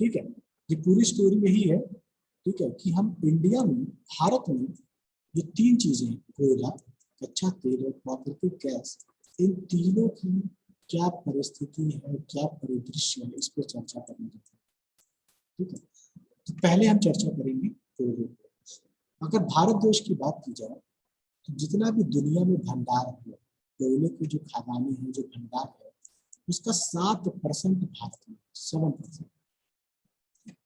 ठीक है, ये पूरी स्टोरी यही है, ठीक है, कि हम इंडिया में, भारत में ये तीन चीजें हैं, कोयला, कच्चा तेल और प्राकृतिक गैस, इन तीनों की क्या परिस्थिति है, क्या परिदृश्य है, इस पर चर्चा करनी है। ठीक है, तो पहले हम चर्चा करेंगे कोयले पर। अगर भारत देश की बात की जाए तो जितना भी दुनिया में भंडार है, कोयले की जो खदानें हैं, जो भंडार है, उसका 7% भारत में, 7%,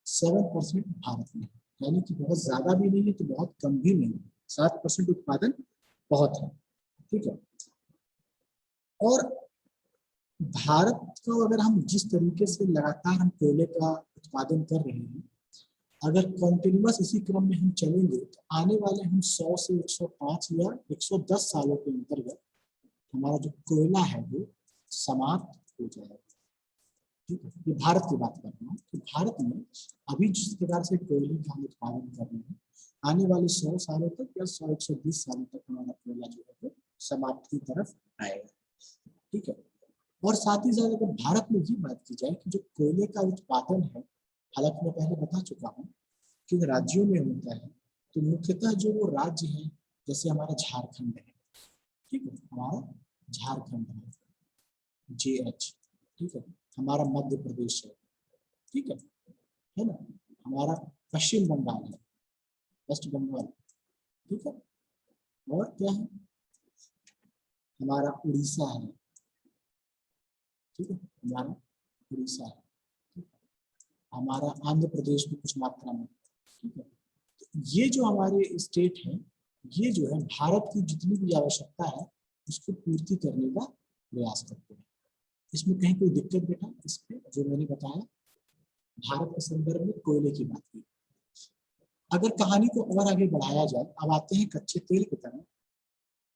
7% भारत में, यानी कि बहुत ज्यादा भी नहीं है तो बहुत कम भी नहीं है, 7% उत्पादन बहुत है। ठीक है, और भारत को अगर हम जिस तरीके से लगातार हम कोयले का उत्पादन कर रहे हैं, अगर कंटिन्यूअस इसी क्रम में हम चलेंगे तो आने वाले हम 100 से 105 या 110 सालों के अंतर्गत हमारा जो कोयला है वो समाप्त हो जाएगा। ठीक है, ये भारत की बात कर रहा हूँ। तो भारत में अभी जिस प्रकार से कोयले का हम उत्पादन कर रहे हैं, आने वाले 100 सालों तक या 100-120 सालों तक हमारा कोयला जो है वो समाप्ति की तरफ आएगा। ठीक है, और साथ ही साथ अगर भारत में ये बात की जाए कि जो कोयले का उत्पादन है, हालांकि मैं पहले बता चुका हूँ कि राज्यों में होता है, तो मुख्यतः जो वो राज्य है, जैसे हमारा झारखंड है, ठीक है, हमारा झारखंड है, JH, ठीक है, हमारा मध्य प्रदेश है, ठीक है ना, हमारा पश्चिम बंगाल है, वेस्ट बंगाल, ठीक है, और क्या है, हमारा उड़ीसा है, ठीक है, हमारा उड़ीसा है, हमारा आंध्र प्रदेश में कुछ मात्रा में, ठीक है। तो ये जो हमारे स्टेट हैं, ये जो है भारत की जितनी भी आवश्यकता है उसको पूर्ति करने का प्रयास करते हैं। इसमें कहीं कोई दिक्कत बेटा, इस पे जो मैंने बताया भारत के संदर्भ में कोयले की बात की। अगर कहानी को और आगे बढ़ाया जाए, अब आते हैं कच्चे तेल की तरफ।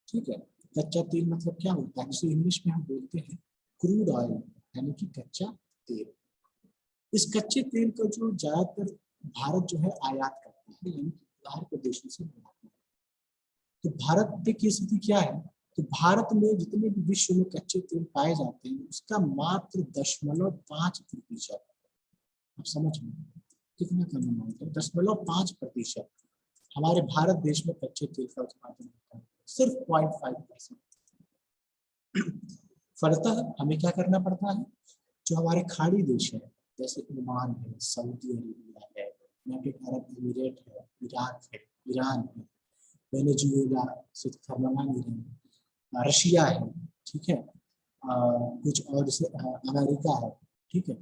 ठीक है, कच्चा तेल मतलब क्या होता है, जिसे इंग्लिश में हम बोलते हैं क्रूड ऑयल, यानी कि कच्चा तेल। इस कच्चे तेल का जो ज्यादातर भारत जो है आयात करता है, यानी कि बाहर के देशों से मंगाता है। तो भारत की स्थिति क्या है, तो भारत में जितने भी विश्व में कच्चे तेल पाए जाते हैं उसका मात्र 0.5%, आप समझ में कितना कम अमाउंट है, 0.5% हमारे भारत देश में कच्चे तेल का उत्पादन होता है, सिर्फ 0.5%। फलतः हमें क्या करना पड़ता है, जो हमारे खाड़ी देश है, जैसे ओमान है, सऊदी अरेबिया है, यूनाइटेड अरब एमिरेट है, इराक है, ईरान है, वेनेजुएला से खरमना नहीं, रशिया है, ठीक है, कुछ और जैसे अमेरिका है, ठीक है,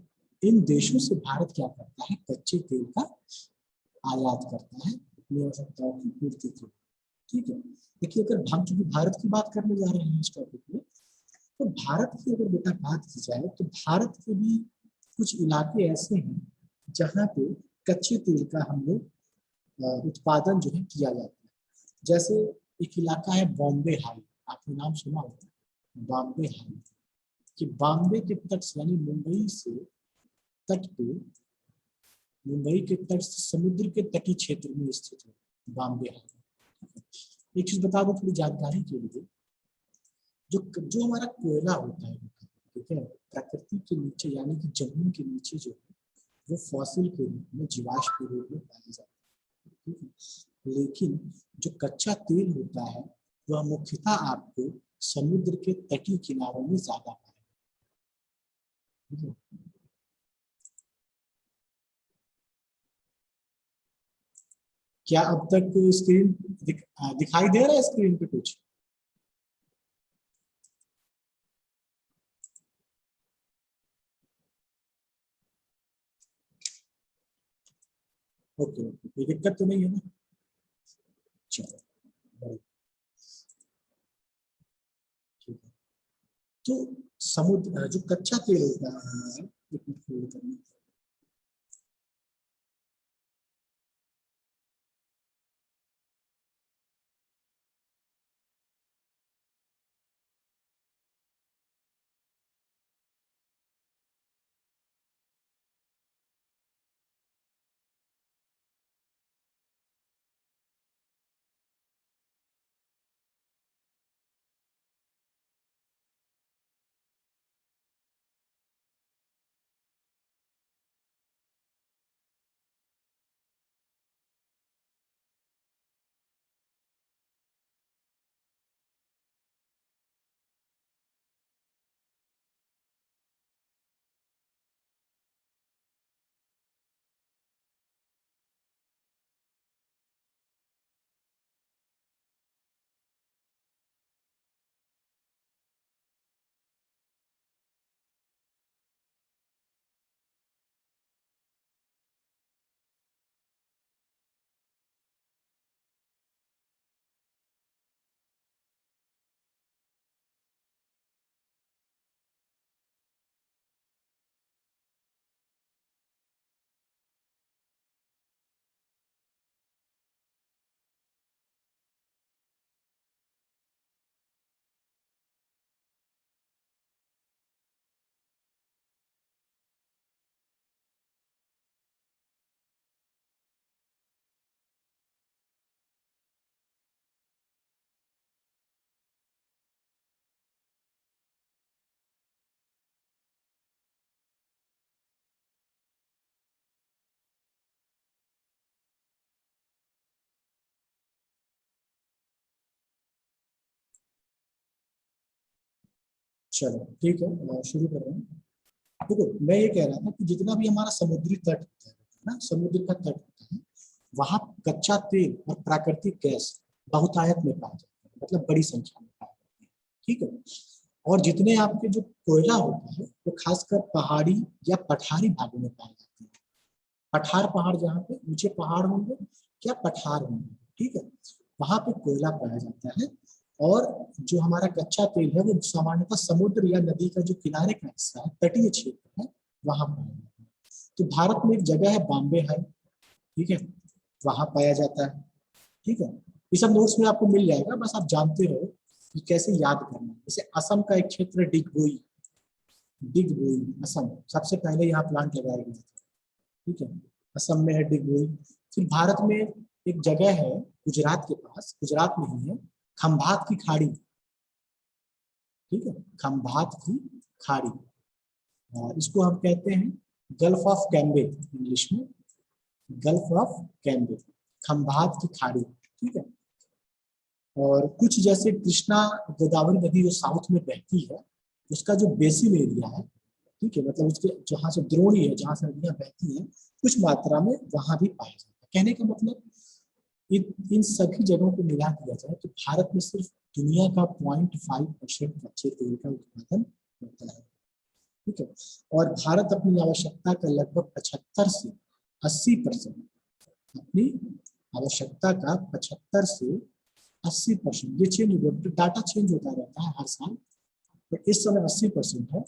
इन देशों से भारत क्या करता है, कच्चे तेल का आयात करता है अपनी आवश्यकताओं की पूर्ति के लिए। ठीक है, देखिए अगर हम चूंकि भारत की बात करने जा रहे हैं इस टॉपिक में, तो भारत की अगर बेटा बात की जाए तो भारत के भी कुछ इलाके ऐसे हैं जहाँ पे कच्चे तेल का हम लोग उत्पादन जो है किया जाता है। जैसे एक इलाका है बॉम्बे हाई, आपने नाम सुना होगा बॉम्बे हाई, कि बॉम्बे के तट से यानी मुंबई से तट पे, मुंबई के तट से समुद्र के तटीय क्षेत्र में स्थित है बॉम्बे हाई। एक चीज बता दो थोड़ी जानकारी के लिए, जो जो हमारा कोयला होता है, ठीक है, प्रकृति के नीचे यानी कि जमीन के नीचे जो है वो फॉसिल के रूप में, जीवाश्म के रूप में पाया जाता है, ठीक है। लेकिन जो कच्चा तेल होता है वह मुख्यतः आपको समुद्र के तटीय किनारों में ज्यादा पाएगा। क्या अब तक स्क्रीन दिखाई दे रहा है, स्क्रीन पे कुछ? ओके ओके, कोई दिक्कत तो नहीं है ना? चलो, ठीक है। तो समुद्र जो कच्चा तेल होता है, चलो ठीक है, शुरू कर रहे हैं। देखो मैं ये कह रहा था कि जितना भी हमारा समुद्री तट होता है ना, समुद्र का तट होता है, वहां कच्चा तेल और प्राकृतिक गैस बहुतायत में पाया जाता है, मतलब बड़ी संख्या में पाया जाता है। ठीक है। और जितने आपके जो कोयला होता है वो खासकर पहाड़ी या पठारी भागों में पाए जाते हैं। पठार पहाड़, जहाँ पे ऊंचे पहाड़ होंगे क्या पठार होंगे, ठीक है, वहां पे कोयला पाया जाता है। और जो हमारा कच्चा तेल है वो सामान्यतः समुद्र या नदी का जो किनारे का हिस्सा है, तटीय क्षेत्र है, वहां पाया जाता है। तो भारत में एक जगह है बॉम्बे है, ठीक है, वहां पाया जाता है। ठीक है। ये सब नोट्स में आपको मिल जाएगा, बस आप जानते रहो कि कैसे याद करना है। जैसे असम का एक क्षेत्र है डिगबोई, डिगबोई असम, सबसे पहले यहाँ प्लांट लगाया गया था। ठीक है, असम में है डिगबोई। फिर भारत में एक जगह है गुजरात के पास, गुजरात में ही है, खंभात की खाड़ी। ठीक है, खंभात की खाड़ी, इसको हम कहते हैं गल्फ ऑफ कैम्बे इंग्लिश में, गल्फ ऑफ कैम्बे, खंभात की खाड़ी। ठीक है। और कुछ जैसे कृष्णा गोदावरी नदी जो साउथ में बहती है, उसका जो बेसिन एरिया है, ठीक है, मतलब उसके जहाँ से द्रोणी है, जहाँ से नदियां बहती हैं, कुछ मात्रा में वहां भी पाया जाता है। कहने का मतलब इन सभी जगहों को मिला दिया जाए तो भारत में सिर्फ दुनिया का 0.5% कच्चे तेल का उत्पादन होता है। ठीक है। और भारत अपनी आवश्यकता का लगभग 75 से 80%, अपनी आवश्यकता का 75 से 80%, ये चेंज डाटा चेंज होता रहता है हर साल, तो इस समय 80% है,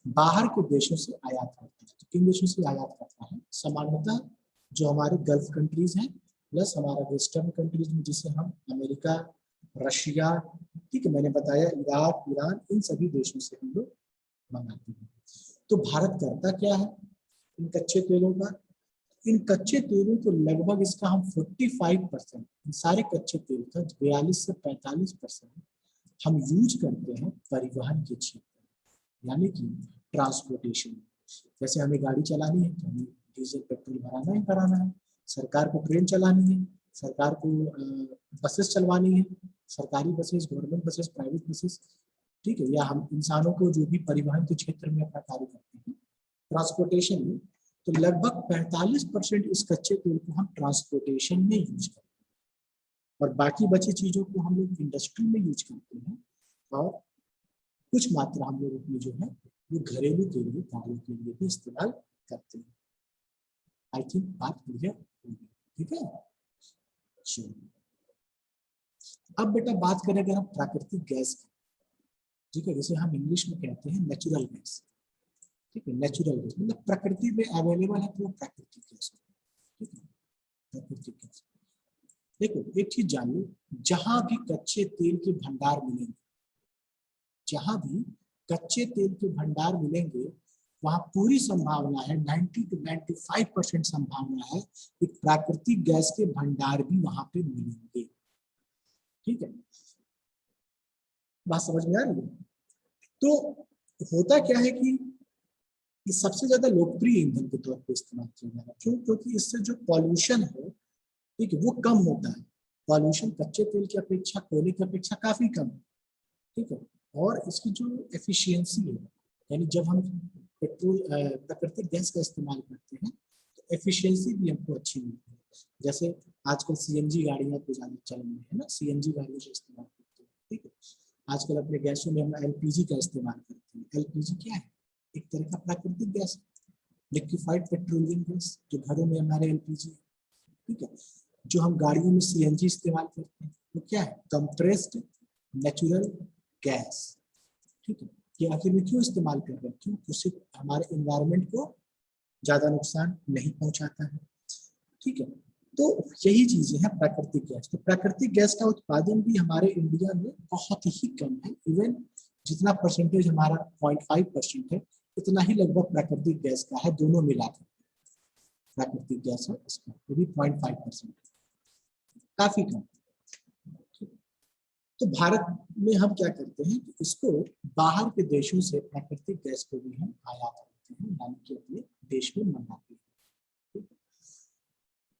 बाहर के देशों से आयात करता है। तो किन देशों से आयात करता है? सामान्यतः जो हमारे गल्फ कंट्रीज हैं, प्लस हमारा वेस्टर्न कंट्रीज में, जिसे हम अमेरिका, रशिया, ठीक है, मैंने बताया इराक, ईरान, इन सभी देशों से हम लोग मंगाते हैं। तो भारत करता क्या है इन कच्चे तेलों का? इन कच्चे तेलों को लगभग इसका हम 45%, सारे कच्चे तेल का 42 से 45% हम यूज करते हैं परिवहन के क्षेत्र, यानी कि ट्रांसपोर्टेशन। जैसे हमें गाड़ी चलानी है तो हमें डीजल पेट्रोल भराना ही भराना है, सरकार को ट्रेन चलानी है, सरकार को बसेस चलवानी है, सरकारी buses, government buses, private buses, ठीक है, या हम इंसानों को जो भी परिवहन के क्षेत्र में अपना कार्य करते हैं ट्रांसपोर्टेशन में, तो लगभग 45% इस कच्चे तेल को हम ट्रांसपोर्टेशन में यूज करते हैं, और बाकी बची चीजों को हम लोग इंडस्ट्री में यूज करते हैं, और कुछ मात्रा हम लोग अपनी जो है वो घरेलू के लिए, कार्यों के लिए भी इस्तेमाल करते हैं। आई थिंक बात क्लियर होगी। ठीक है, चलिए अब बेटा बात करें अगर हम प्राकृतिक गैस की, ठीक है, जैसे हम इंग्लिश में कहते हैं नेचुरल गैस। ठीक है, नेचुरल गैस मतलब प्रकृति में अवेलेबल है तो वो प्राकृतिक गैस है। ठीक है, प्राकृतिक गैस। देखो एक चीज जानिए, जहां भी कच्चे तेल के भंडार मिलेंगे, जहां भी कच्चे तेल के भंडार मिलेंगे, वहां पूरी संभावना है, 90 to 95% संभावना है कि प्राकृतिक गैस के भंडार भी वहां पे मिलेंगे। ठीक है, बात समझ में आ रही है? तो होता क्या है कि ये सबसे ज्यादा लोकप्रिय ईंधन के तौर पर इस्तेमाल किया जा रहा है। क्यों? क्योंकि इससे जो पॉल्यूशन है, ठीक है, वो कम होता है। पॉल्यूशन कच्चे तेल की अपेक्षा, कोयले की अपेक्षा काफी कम है। ठीक है, और इसकी जो एफिशिएंसी है, यानी जब हम पेट्रोल प्राकृतिक गैस का इस्तेमाल करते हैं तो एफिशिएंसी भी हमको अच्छी मिलती है। जैसे आजकल सीएनजी गाड़ियां तो ज्यादा चलन में है ना, सीएनजी गाड़ियों का इस्तेमाल करते हैं। ठीक है, आजकल अपने गैसों में हम एलपीजी का इस्तेमाल करते हैं। एलपीजी क्या है? एक तरह का प्राकृतिक गैस है, लिक्विफाइड पेट्रोलियम गैस, जो घरों में हमारे एलपीजी है। ठीक है, जो हम गाड़ियों में सीएनजी इस्तेमाल करते हैं वो क्या है? Compressed natural gas. ठीक है, ये आखिर में क्यों इस्तेमाल कर रहे हैं? क्यों? उससे हमारे एनवायरनमेंट को ज्यादा नुकसान नहीं पहुंचाता है। ठीक है, तो यही चीजें हैं प्राकृतिक गैस। तो प्राकृतिक गैस का उत्पादन भी हमारे इंडिया में बहुत ही कम है। इवन जितना परसेंटेज हमारा 0.5% है, इतना ही लगभग प्राकृतिक गैस का है, दोनों मिलाकर प्राकृतिक गैस है इसका, वो भी 0.5%, काफी कम। तो भारत में हम क्या करते हैं कि इसको बाहर के देशों से प्राकृतिक गैस को भी हम आयात करते हैं, यानी कि अपने देश में मंगाते हैं।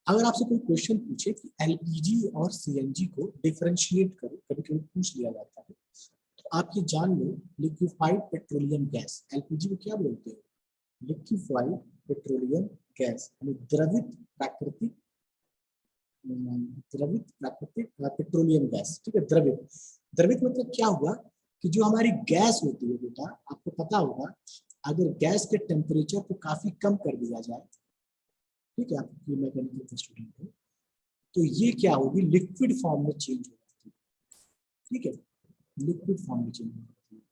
अगर आपसे कोई क्वेश्चन पूछे कि एलपीजी और सीएनजी को डिफरेंशिएट करो, कभी कभी पूछ लिया जाता है, तो आप ये जान लो, लिक्विफाइड पेट्रोलियम गैस, एलपीजी को क्या बोलते हैं? लिक्विफाइड पेट्रोलियम गैस, यानी द्रवित पेट्रोलियम गैस। ठीक है, द्रवित, द्रवित मतलब क्या हुआ कि जो हमारी गैस होती है बेटा, आपको पता होगा, अगर गैस के टेम्परेचर को काफी कम कर दिया जाए, ठीक है, आप मैकेनिकल के स्टूडेंट हो, तो ये क्या होगी, लिक्विड फॉर्म में चेंज हो जाती है। ठीक है, लिक्विड फॉर्म में चेंज हो जाती है।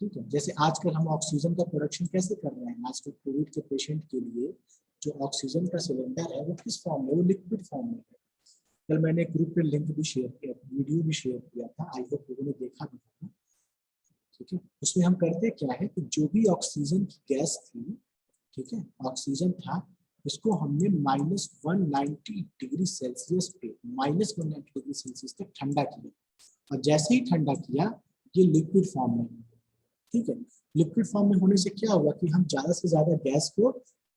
ठीक है, जैसे आजकल हम ऑक्सीजन का प्रोडक्शन कैसे कर रहे हैं, आजकल कोविड के पेशेंट के लिए जो ऑक्सीजन का सिलेंडर है वो किस फॉर्म में, वो लिक्विड फॉर्म में है। कल मैंने एक ग्रुप पे लिंक भी शेयर किया, वीडियो भी शेयर किया था, आई होप लोगों ने देखा भी होगा। ठीक है, उसमें हम करते क्या है कि जो भी ऑक्सीजन की गैस थी, ठीक है, ऑक्सीजन था, इसको हमने -190 डिग्री सेल्सियस पे, -190 डिग्री सेल्सियस तक ठंडा किया, और जैसे ही ठंडा किया ये लिक्विड फॉर्म में। ठीक है, लिक्विड फॉर्म में होने से क्या होगा कि हम ज्यादा से ज्यादा गैस को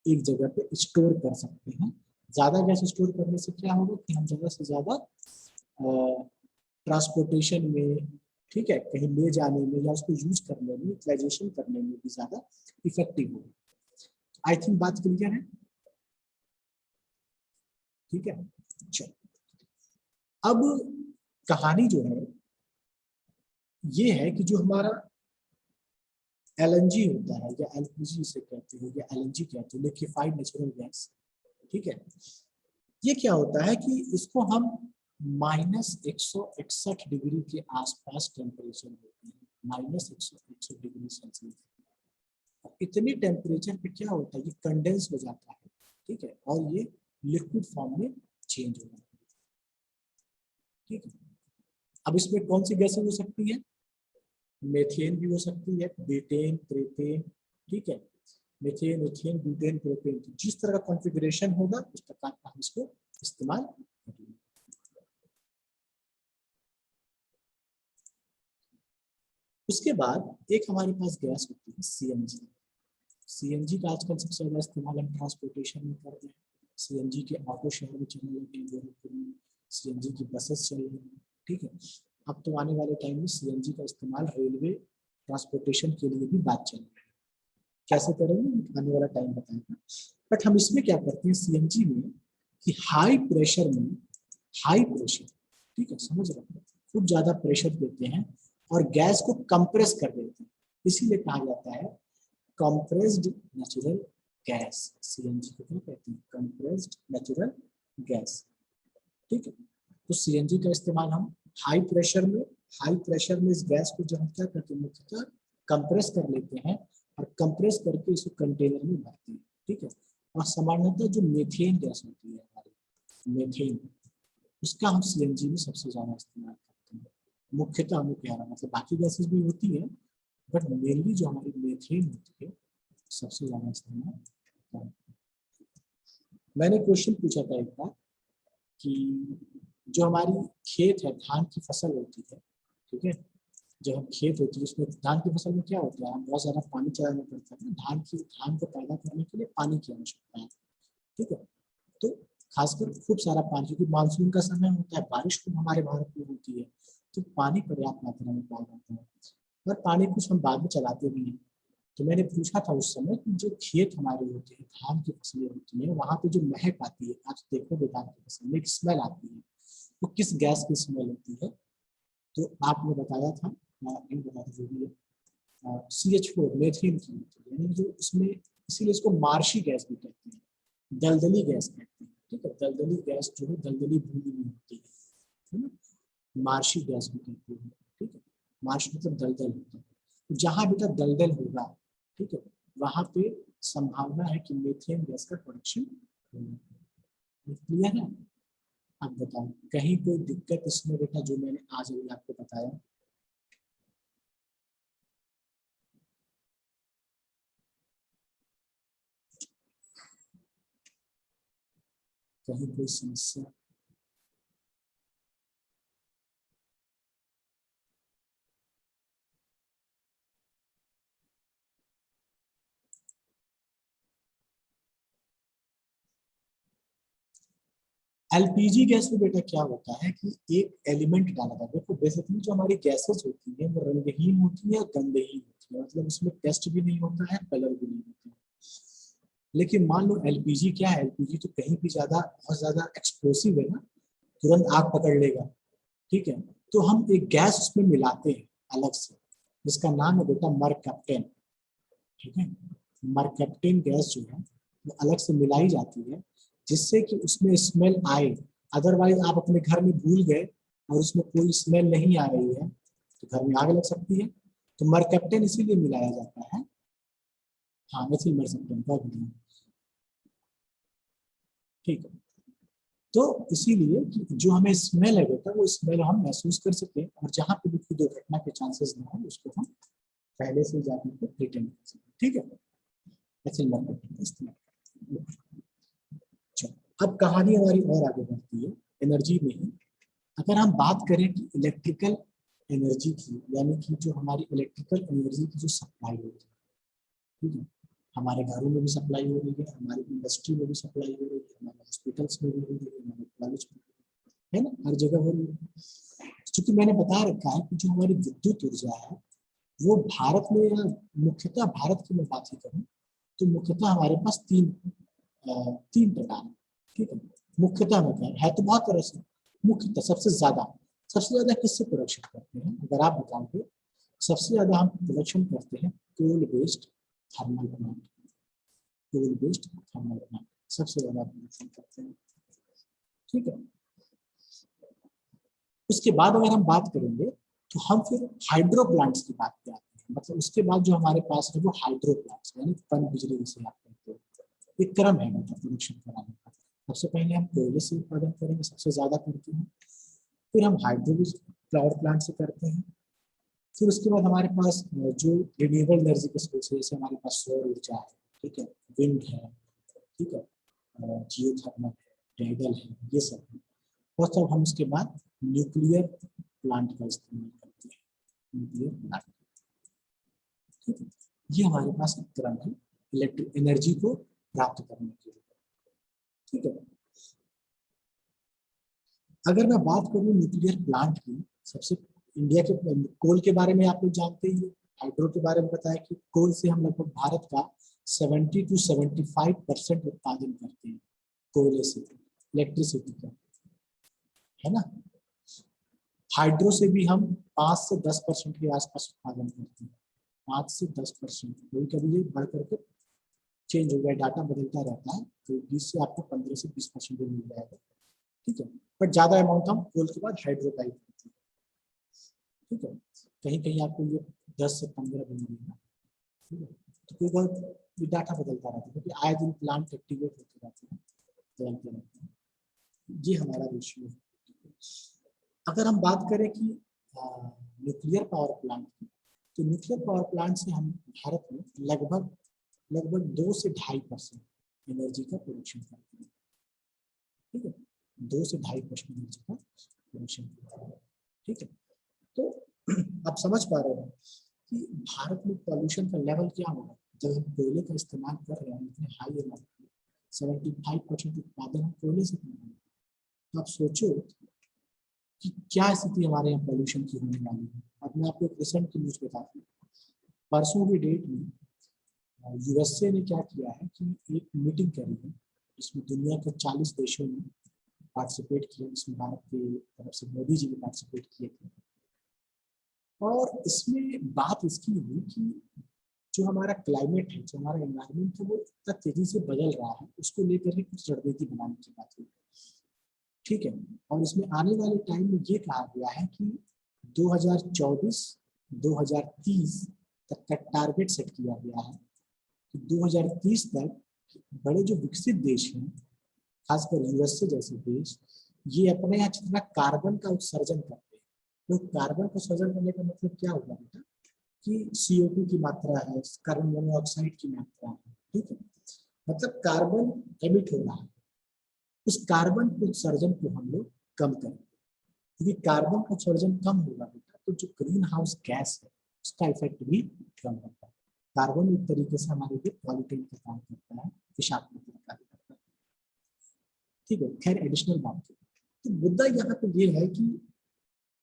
एक जगह पे स्टोर कर सकते हैं। ज्यादा गैस स्टोर करने से क्या होगा कि हम ज्यादा से ज्यादा ट्रांसपोर्टेशन में, ठीक है, कहीं ले जाने में या उसको यूज करने में, यूटिलाइजेशन करने में भी ज्यादा इफेक्टिव होगा। आई थिंक बात क्लियर है। ठीक है, चलो अब कहानी जो है ये है कि जो हमारा एलएनजी होता है, या एलपीजी से कहते हैं, या एलएनजी कहते हैं, लिक्विफाइड नेचुरल गैस। ठीक है, ये क्या होता है कि इसको हम -161 डिग्री के आसपास टेम्परेचर होते हैं, -161 डिग्री सेल्सियस। इतनी टेम्परेचर पे क्या होता है, ये कंडेंस हो जाता है। ठीक है, और ये लिक्विड फॉर्म में चेंज हो जाता है। ठीक है, अब इसमें कौन सी गैसें हो सकती है, मेथेन भी हो सकती है, बेटेन, प्रोपेन। ठीक है, मेथेन, एथेन, ब्यूटेन, प्रोपेन, जिस तरह का कॉन्फ़िगरेशन होगा उस प्रकार का हम इसको इस्तेमाल करेंगे। उसके बाद एक हमारे पास गैस होती है सीएनजी। सीएनजी का आजकल सबसे ज्यादा इस्तेमाल हम ट्रांसपोर्टेशन में कर रहे हैं। सीएनजी के ऑटो शहर में चलने लगे हैं गोरखपुर में, सीएनजी की बसेस चल रही हैं। ठीक है, अब तो आने वाले टाइम में सीएनजी का इस्तेमाल रेलवे ट्रांसपोर्टेशन के लिए भी बात चल रही है। कैसे करेंगे आने वाला टाइम बताएगा। बट हम इसमें क्या करते हैं सीएनजी में कि हाई प्रेशर में, हाई प्रेशर, ठीक है, समझ रहे हैं, खूब ज्यादा प्रेशर देते हैं और गैस को कंप्रेस कर देते हैं, इसीलिए कहा जाता है कंप्रेस्ड नेचुरल गैस। सीएनजी को क्या कहते हैं, कंप्रेस्ड नेचुरल गैस। ठीक है, तो सीएनजी का इस्तेमाल हम हाई प्रेशर में, हाई प्रेशर में इस गैस को जब हम क्या करते हैं, मुख्यतः कंप्रेस कर लेते हैं, और कंप्रेस करके इसको कंटेनर में भरते हैं। ठीक है, और सामान्यतः जो मीथेन गैस होती है हमारी, मीथेन, उसका हम सीएनजी में सबसे ज्यादा इस्तेमाल करते हैं। मुख्यतः हमें कह रहा, मतलब बाकी गैसेस भी होती है, बट मेनली जो हमारी मीथेन होती है सबसे ज्यादा इस्तेमाल करते हैं। मैंने क्वेश्चन पूछा था एक बार कि जो हमारी खेत है, धान की फसल होती है, ठीक है, जब हम खेत होती है उसमें धान की फसल में क्या होता है, हम बहुत ज्यादा पानी चलाना पड़ता है, धान को पैदा करने के लिए पानी की आवश्यकता है। ठीक है, तो खासकर खूब सारा पानी, क्योंकि मानसून का समय होता है, बारिश खूब हमारे भारत में होती है, तो पानी पर्याप्त मात्रा में पाया जाता है, और पानी कुछ हम बाद में चलाते भी हैं। तो मैंने पूछा था उस समय कि जो खेत हमारे होते हैं, धान की फसलें होती हैं, वहां पे जो महक आती है, आज देखोगे धान की फसल में एक स्मेल आती है, वो किस गैस की स्मेल होती है, तो आपने बताया था, नहीं बताया जो भी है, CH4 मेथेन की होती है, यानी जो उसमें, इसीलिए इसको मार्शी गैस भी कहते हैं, दलदली गैस कहते हैं। ठीक है, दलदली गैस जो है दलदली भूमि में होती है ना, मार्शी गैस भी कहते हैं। ठीक है, मार्श मतलब दलदल होता है, तो जहां बेटा दलदल होगा, ठीक है, वहां पे संभावना है कि मीथेन गैस का प्रोडक्शन होगा। क्लियर है। अब बताओ कहीं कोई दिक्कत इसमें बेटा, जो मैंने आज अभी आपको बताया, कहीं कोई समस्या? एलपीजी गैस में बेटा क्या होता है कि एक एलिमेंट डाला जाता है। देखो बेसिकली जो हमारी गैसेस होती है वो रंगहीन होती है, गंधहीन होती है, मतलब उसमें टेस्ट भी नहीं होता है, कलर भी नहीं होता है। लेकिन मान लो एलपीजी क्या है, एलपीजी तो कहीं भी ज्यादा बहुत ज्यादा एक्सप्लोसिव है ना, तुरंत आग पकड़ लेगा। ठीक है, तो हम एक गैस उसमें मिलाते हैं अलग से, जिसका नाम है बेटा मरकैप्टेन। ठीक है, मरकैप्टेन गैस जो है वो अलग से मिलाई जाती है, जिससे कि उसमें स्मेल आए। अदरवाइज आप अपने घर में भूल गए और उसमें कोई स्मेल नहीं आ रही है तो घर में आग लग सकती है। तो मरकैप्टेन इसीलिए मिलाया जाता है। हाँ, मिथिल मरकैप्टेन, बहुत बढ़िया। ठीक है, तो इसीलिए कि जो हमें स्मेल है बेटा वो स्मेल हम महसूस कर सकें, और जहाँ पे भी कोई दुर्घटना के चांसेस ना हो उसको हम पहले से जाकर के प्रिटेंड कर सकें। ठीक है, मिथिल मरकैप्टेन का इस्तेमाल। चलो, अब कहानी हमारी और आगे बढ़ती है एनर्जी में ही। अगर हम बात करें कि इलेक्ट्रिकल एनर्जी की, यानी कि जो हमारी इलेक्ट्रिकल एनर्जी की जो सप्लाई होती है, ठीक है, हमारे घरों में भी सप्लाई हो रही है, हमारी इंडस्ट्री में भी सप्लाई हो रही है, हमारे हॉस्पिटल्स में भी हो रही है, हमारे कॉलेज में है ना, हर जगह हो रही है। क्योंकि मैंने बता रखा है कि जो हमारी विद्युत ऊर्जा है वो भारत में, या मुख्यतः भारत की मैं बात ही करूँ तो मुख्यतः हमारे पास तीन प्रकार है। ठीक है, मुख्यतः में क्या है तो बहुत तरह से, मुख्यतः सबसे ज्यादा किससे प्रोडक्शन करते हैं अगर आप बताओगे। सबसे ज्यादा हम प्रोडक्शन करते हैं coal based thermal plant. Coal based thermal plant सबसे ज्यादा प्रोडक्शन करते हैं। ठीक है, उसके बाद अगर हम बात करेंगे तो हम फिर हाइड्रो प्लांट्स की बात पे आते हैं। मतलब उसके बाद जो हमारे पास है वो हाइड्रो प्लांट्स, यानी पन बिजली जिसे आप कहते हैं। एक क्रम है मतलब प्रोडक्शन कराने का। सबसे पहले हम कोयले से उत्पादन करेंगे, सबसे ज्यादा करते हैं, फिर हम हाइड्रो पावर प्लांट से करते हैं, फिर उसके बाद हमारे पास जो रिन्यूएबल एनर्जी के सोर्स है, जैसे हमारे पास सौर ऊर्जा है, ठीक है, विंड है, ठीक है, जियो थर्मल है, टाइडल है, ये सब है। और तब हम उसके बाद न्यूक्लियर प्लांट का इस्तेमाल करते हैं, न्यूक्लियर प्लांट। ठीक है, ये हमारे पास एक क्रम है इलेक्ट्रिक एनर्जी को प्राप्त करने के लिए। ठीक है, अगर मैं बात करूं न्यूक्लियर प्लांट की, सबसे इंडिया के कोल के बारे में आप लोग जानते ही, हाइड्रो के बारे में बताया कि कोल से हम लगभग भारत का 70 to 75% उत्पादन करते हैं, कोयले से इलेक्ट्रिसिटी का, है ना। हाइड्रो से भी हम 5 से 10% के आसपास उत्पादन करते हैं, 5 से 10%। कभी कभी ये बढ़ करके चेंज हो गया, डाटा बदलता रहता है, तो 20 से आपको 15 से 20% भी मिल जाएगा। ठीक है, बट ज्यादा अमाउंट हम कोल के बाद हाइड्रो का ही करते हैं। ठीक है, कहीं कहीं आपको ये 10 से 15 भी मिलेगा। ठीक है, तो कोई बहुत ये डाटा बदलता रहता है, क्योंकि आए दिन प्लांट एक्टिवेट होते रहते हैं, बदलते रहते हैं। ये हमारा रेशियो है। अगर हम बात करें कि न्यूक्लियर पावर प्लांट की, तो न्यूक्लियर पावर प्लांट से हम भारत में लगभग लगभग 2 से 2.5% एनर्जी का प्रोडक्शन करते हैं। ठीक है, 2 से 2.5% एनर्जी का प्रोडक्शन करते हैं। ठीक है, तो आप समझ पा रहे हो कि भारत में पॉल्यूशन का लेवल क्या होगा जब हम कोयले का इस्तेमाल कर रहे हैं इतने हाई अमाउंट में। 75% उत्पादन हम कोयले से कर रहे हैं। तो आप सोचो कि क्या स्थिति हमारे यहाँ पॉल्यूशन की होने वाली है। अब मैं आपको एक रिसेंट की न्यूज बताता हूँ। परसों की डेट में यूएसए ने क्या किया है कि एक मीटिंग करी है, जिसमें दुनिया के 40 देशों ने पार्टिसिपेट किया, जिसमें भारत की तरफ से मोदी जी भी पार्टिसिपेट किए थे। और इसमें बात इसकी हुई कि जो हमारा क्लाइमेट है, जो हमारा एनवायरनमेंट है, वो इतना तेजी से बदल रहा है, उसको लेकर के कुछ रणनीति बनाने की बात हुई। ठीक है, और इसमें आने वाले टाइम में ये कहा गया है कि 2024-2030 तक का टारगेट सेट किया गया है कि 2030 तक बड़े जो विकसित देश हैं, खासकर यूएसए जैसे देश, ये अपने यहाँ जितना कार्बन का उत्सर्जन करते हैं। तो कार्बन का उत्सर्जन करने का मतलब क्या होगा बेटा कि CO2 की मात्रा है, कार्बन मोनोऑक्साइड की मात्रा है। ठीक है, मतलब कार्बन एमिट हो रहा है, उस कार्बन के उत्सर्जन को हम लोग कम करें। क्योंकि कार्बन का उत्सर्जन कम होगा बेटा तो जो ग्रीन हाउस गैस है उसका इफेक्ट भी कम होता है। कार्बन एक तरीके से हमारे लिए पॉल्यूटेंट का काम करता है, विषाक्त का कार्य करता है। ठीक है, खैर एडिशनल बात की। तो मुद्दा यहाँ पे ये है कि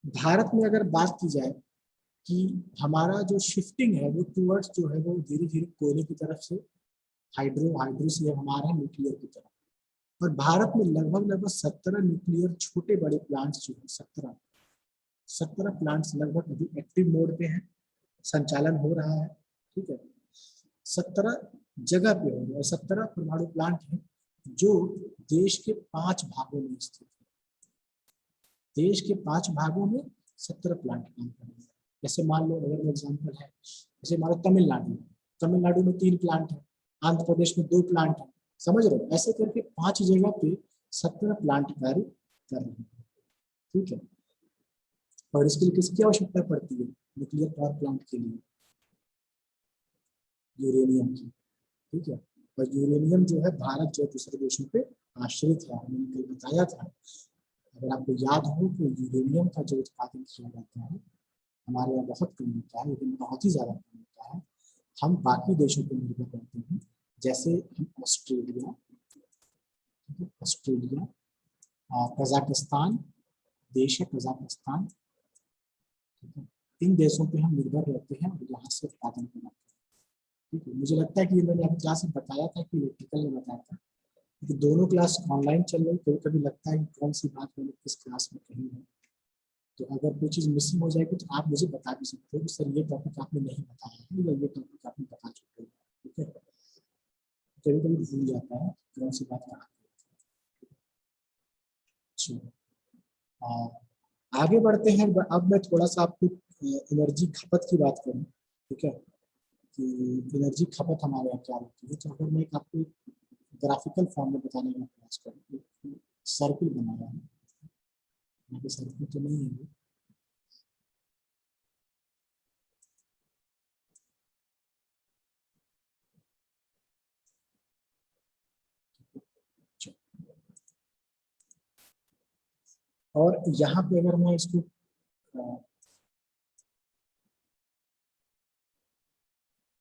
भारत में अगर बात की जाए कि हमारा जो शिफ्टिंग है वो टूवर्ड्स जो है वो धीरे धीरे कोयले की तरफ से हाइड्रो से हमारा न्यूक्लियर की तरफ। और भारत में लगभग लगभग 17 न्यूक्लियर छोटे बड़े प्लांट्स जो है 17 प्लांट्स लगभग अभी एक्टिव मोड पे हैं, संचालन हो रहा है। ठीक है, 17 जगह पे हो रहा है, 17 परमाणु प्लांट हैं जो देश के 5 भागों में स्थित है। देश के 5 भागों में 17 प्लांट काम कर रहे हैं। जैसे मान लो अगर एग्जाम्पल है, जैसे हमारा तमिलनाडु में 3 प्लांट है, आंध्र प्रदेश में 2 प्लांट है, समझ रहे हो? ऐसे करके 5 जगह पे 17 प्लांट कार्य कर रहे हैं। ठीक है, और इसके लिए किसकी आवश्यकता पड़ती है? न्यूक्लियर पावर प्लांट के लिए यूरेनियम की। ठीक है, और यूरेनियम जो है भारत जो दूसरे देशों पे आश्रित है, मैंने कल बताया था। अगर आपको याद हो तो यूरेनियम का जो उत्पादन किया जाता है हमारे यहाँ बहुत कम होता है, लेकिन बहुत ही ज़्यादा कम होता है। हम बाकी देशों पर निर्भर करते हैं, जैसे हम ऑस्ट्रेलिया, कजाकिस्तान देश है, कजाकिस्तान, इन देशों पे हम निर्भर रहते हैं और यहाँ से उत्पादन करते हैं। ठीक है, मुझे लगता है कि ये मैंने अभी क्लास में बताया था कि इलेक्ट्रिकल में बताया था, क्योंकि दोनों क्लास ऑनलाइन चल रही, कभी कभी लगता है कि कौन सी बात मैंने किस क्लास में कही है। तो अगर कोई चीज़ मिसिंग हो जाएगी तो आप मुझे बता भी सकते हो कि सर ये टॉपिक आपने नहीं बताया है या ये टॉपिक आपने बता चुके हो। ठीक है, कभी कभी भूल जाता है कौन सी बात कहाँ। आगे बढ़ते हैं। अब मैं थोड़ा सा आपको एनर्जी खपत की बात करूँ। ठीक है, कि एनर्जी खपत हमारे यहाँ क्या होती है। तो अगर मैं आपको ग्राफिकल फॉर्म में बताने का प्रयास करूँ, सर्किल बनाया है, यहाँ पे सर्किल तो नहीं है, और यहाँ पे अगर मैं इसको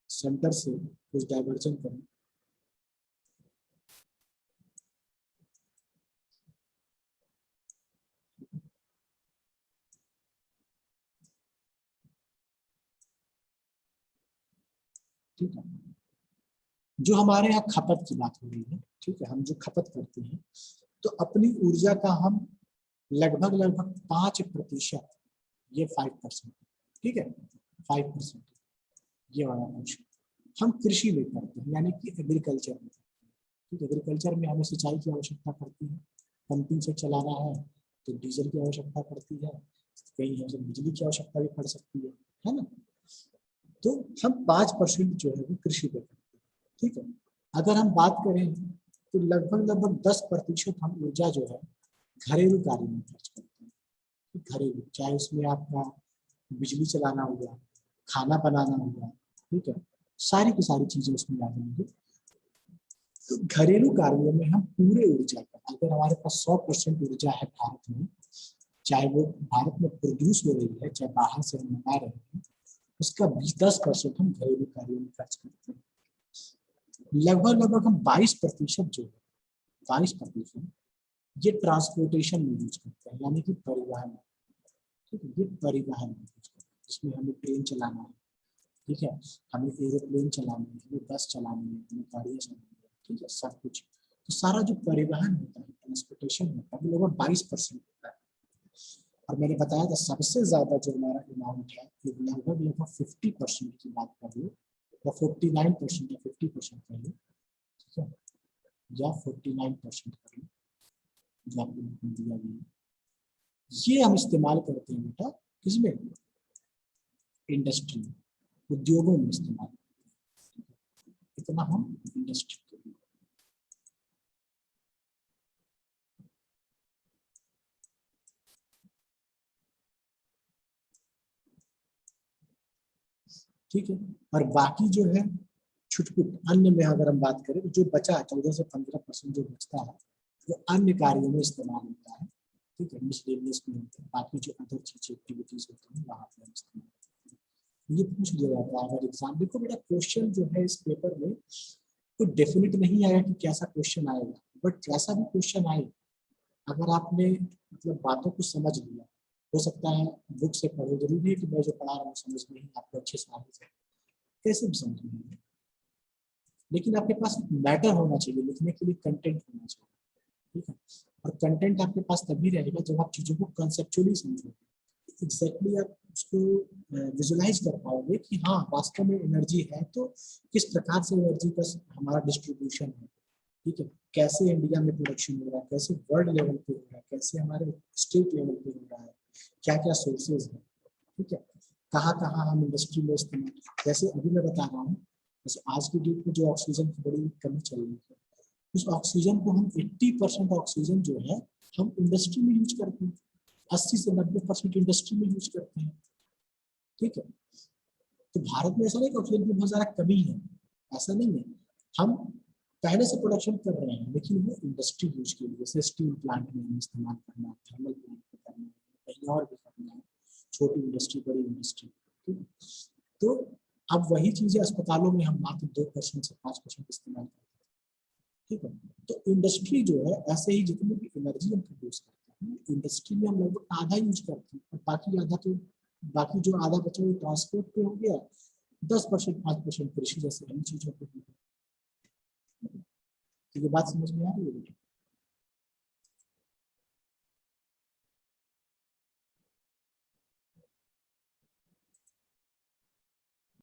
सेंटर से कुछ डाइवर्जन करूँ, ठीक है, जो हमारे यहाँ खपत की बात हो रही है। ठीक है, हम जो खपत करते हैं तो अपनी ऊर्जा का हम लगभग लगभग 5%, ये 5%, ठीक है, 5% ये वाला पोर्शन हम कृषि में करते हैं, यानी कि एग्रीकल्चर में। ठीक है, एग्रीकल्चर में हमें सिंचाई की आवश्यकता पड़ती है, पंपिंग से चलाना है तो डीजल की आवश्यकता पड़ती है, कहीं हमें बिजली की आवश्यकता भी पड़ सकती है ना। तो हम 5% जो है वो कृषि पे करते हैं। ठीक है, अगर हम बात करें तो लगभग लगभग 10% हम ऊर्जा जो है घरेलू कार्य में खर्च करते हैं। घरेलू, चाहे उसमें आपका बिजली चलाना हुआ, खाना बनाना हुआ, ठीक है, सारी की सारी चीजें उसमें आ जाएंगी। तो घरेलू कार्यों में हम पूरे ऊर्जा का, अगर हमारे पास 100% ऊर्जा है भारत में, चाहे वो भारत में प्रोड्यूस हो रही है चाहे बाहर से हम मंगा रहे हैं, उसका 10% हम घरेलू कार्यों में खर्च करते हैं। लगभग लगभग हम 22% जो है, 22% ये ट्रांसपोर्टेशन में यूज करते हैं, यानी कि परिवहन। ठीक है, ये परिवहन में यूज करते हैं, जिसमें हमें ट्रेन चलाना है, ठीक है, हमें एरोप्लेन चलानी है, हमें बस चलानी है, हमें गाड़ियाँ चलानी है, ठीक है, सब कुछ। तो सारा जो परिवहन होता है, ट्रांसपोर्टेशन होता है, वो लगभग 22% होता है। और मैंने बताया था सबसे ज्यादा जो हमारा अमाउंट है लगभग लगभग 50% की बात कर लो, या 49% या 50% कर लो, ठीक है, या 49% कर लो, जो आपको दिया गया, ये हम इस्तेमाल करते हैं बेटा किसमें? इंडस्ट्री, उद्योगों में इस्तेमाल करते हैं। इतना हम इंडस्ट्री के लिए। ठीक है, और बाकी जो है छुटपुट अन्य में अगर हम बात करें तो जो बचा 14 से 15% जो बचता है वो अन्य कार्यों में इस्तेमाल होता है। ठीक है, मिसलेनियस में होता है, बाकी जो अदर चीज एक्टिविटीज होती है वहाँ पर इस्तेमाल होता है। ये पूछ लिया जाता है अगर एग्जाम। देखो बेटा क्वेश्चन जो है इस पेपर में कोई डेफिनेट नहीं आया कि कैसा क्वेश्चन आएगा, बट जैसा भी क्वेश्चन आए, अगर आपने मतलब बातों को समझ लिया, हो सकता है बुक से पढ़ो, जरूरी नहीं कि मैं जो पढ़ा रहा हूँ समझ में ही आपको अच्छे से आगे से कैसे भी समझ में आए, लेकिन आपके पास मैटर होना चाहिए, लिखने के लिए कंटेंट होना चाहिए, ठीक है। और कंटेंट आपके पास तभी रहेगा जब आप चीजों को कंसेप्चुअली समझोगे, एग्जैक्टली आप उसको विजुलाइज कर पाओगे कि हाँ वास्तव में एनर्जी है तो किस प्रकार से एनर्जी का हमारा डिस्ट्रीब्यूशन है, ठीक है, कैसे इंडिया में प्रोडक्शन हो रहा है, कैसे वर्ल्ड लेवल पे हो रहा है, कैसे हमारे स्टेट लेवल पे हो रहा है, क्या क्या सोर्सेज है, ठीक है, कहाँ कहाँ हम इंडस्ट्री में इस्तेमाल, जैसे अभी मैं बता रहा हूँ, जैसे आज की डेट में जो ऑक्सीजन की बड़ी कमी चल रही है, उस ऑक्सीजन को हम 80% ऑक्सीजन जो है हम इंडस्ट्री में यूज करते हैं, 80 से 90% इंडस्ट्री में यूज करते हैं, ठीक है। तो भारत में ऐसा नहीं कि ऑक्सीजन की बहुत ज्यादा कमी है, ऐसा नहीं है, हम पहले से प्रोडक्शन कर रहे हैं, लेकिन वो इंडस्ट्री यूज के लिए, जैसे स्टील प्लांट में इस्तेमाल करना है, थर्मल प्लांट में करना है, कहीं और भी करना है, छोटी इंडस्ट्री बड़ी इंडस्ट्री, ठीक है। तो अब वही चीजें अस्पतालों में हम मात्र 2% से 5% इस्तेमाल करते हैं, ठीक है। तो इंडस्ट्री जो है ऐसे ही जितनी भी एनर्जी हम प्रोड्यूस करते हैं, इंडस्ट्री में हम लगभग आधा यूज करते हैं, और बाकी आधा तो बाकी जो आधा बचा वो ट्रांसपोर्ट पे हो गया, 10% 5% कृषि जैसे अन्य चीजों पे। तो ये बात समझ में आ रही है बेटा?